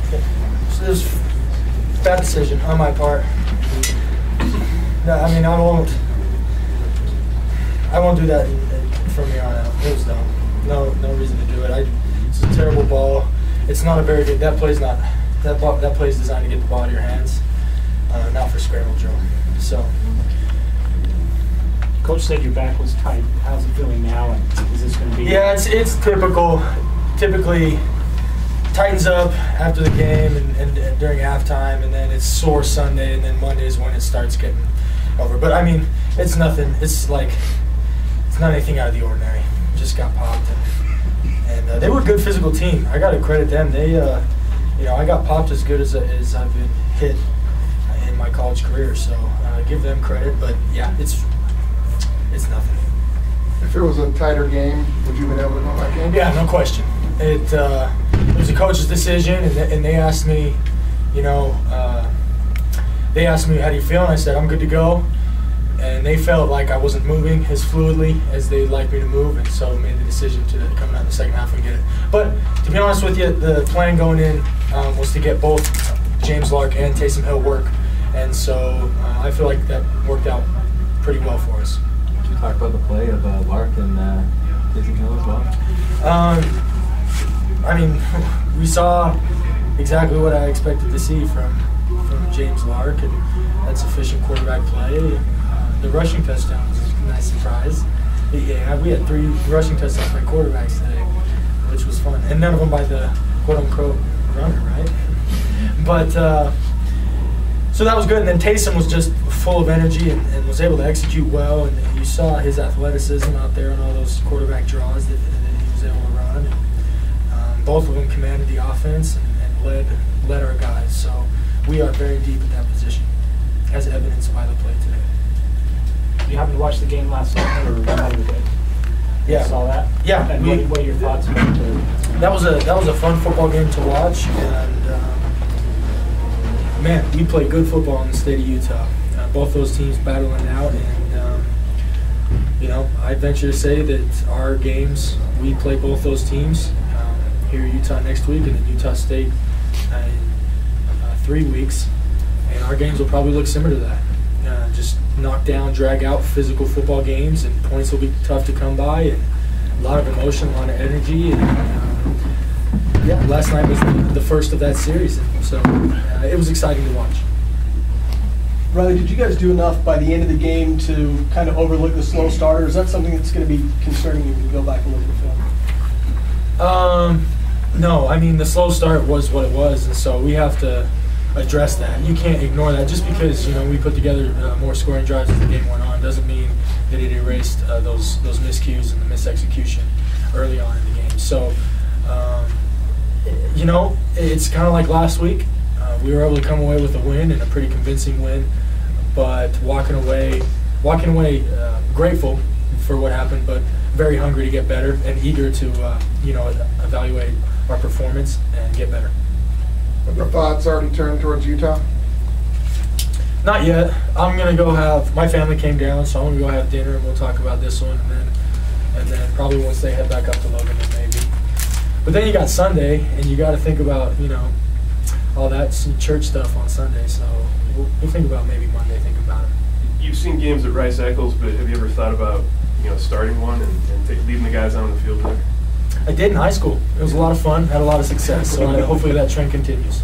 So it was a bad decision on my part. No, I mean, I won't do that from here on out. It was dumb. No reason to do it. It's a terrible ball. It's not a very good. That play's designed to get the ball out of your hands, not for scramble drill. So. Coach said your back was tight. How's it feeling now? And is this going to be? Yeah, it's typical. Typically, tightens up after the game and during halftime, and then it's sore Sunday, and then Monday is when it starts getting over. But I mean, it's nothing. It's like it's not anything out of the ordinary. Just got popped, and they were a good physical team. I got to credit them. They, I got popped as good as I've been hit in my college career. So give them credit. But yeah, it's nothing. If it was a tighter game, would you have been able to win that game? Yeah, no question. It was a coach's decision, and they asked me, they asked me, how do you feel? And I said, I'm good to go. And they felt like I wasn't moving as fluidly as they'd like me to move, and so made the decision to come out in the second half and get it. But to be honest with you, the plan going in was to get both James Lark and Taysom Hill work, and so I feel like that worked out pretty well for us. Can you talk about the play of Lark and Taysom Hill as well? I mean, we saw exactly what I expected to see from James Lark, and that's efficient quarterback play. The rushing touchdown was a nice surprise. Yeah, we had 3 rushing touchdowns by quarterbacks today, which was fun, and none of them by the quote-unquote runner, right? But so that was good. And then Taysom was just full of energy and was able to execute well, and you saw his athleticism out there on all those quarterback draws that he was able to run. And, both of them commanded the offense and led our guys. So we are very deep at that position, as evidenced by the play today. You happened to watch the game last night, or how you did? Yeah. You saw that? Yeah. And what are your thoughts about it? That was a fun football game to watch, and man, we play good football in the state of Utah. Both those teams battling out, and I'd venture to say that our games, we play both those teams here in Utah next week, and then Utah State in 3 weeks, and our games will probably look similar to that. Just knock down, drag out physical football games, and points will be tough to come by, and a lot of emotion, a lot of energy, and yeah, last night was the first of that series, so it was exciting to watch. Riley, did you guys do enough by the end of the game to kind of overlook the slow start, or is that something that's going to be concerning you when you go back and look at the film? No, I mean, the slow start was what it was, and so we have to address that. You can't ignore that. Just because we put together more scoring drives as the game went on doesn't mean that it erased those miscues and the misexecution early on in the game. So it's kind of like last week. We were able to come away with a win, and a pretty convincing win, but walking away grateful for what happened, but very hungry to get better and eager to evaluate our performance and get better. Have the thoughts already turned towards Utah? Not yet. I'm gonna go have, my family came down, so I'm gonna go have dinner and we'll talk about this one, and then probably once they head back up to Logan, then maybe. But then you got Sunday, and you got to think about all that church stuff on Sunday. So we'll think about maybe Monday. Think about it. You've seen games at Rice Eccles, but have you ever thought about starting one and leading the guys out on the field there? I did in high school. It was a lot of fun. Had a lot of success. So hopefully that trend continues.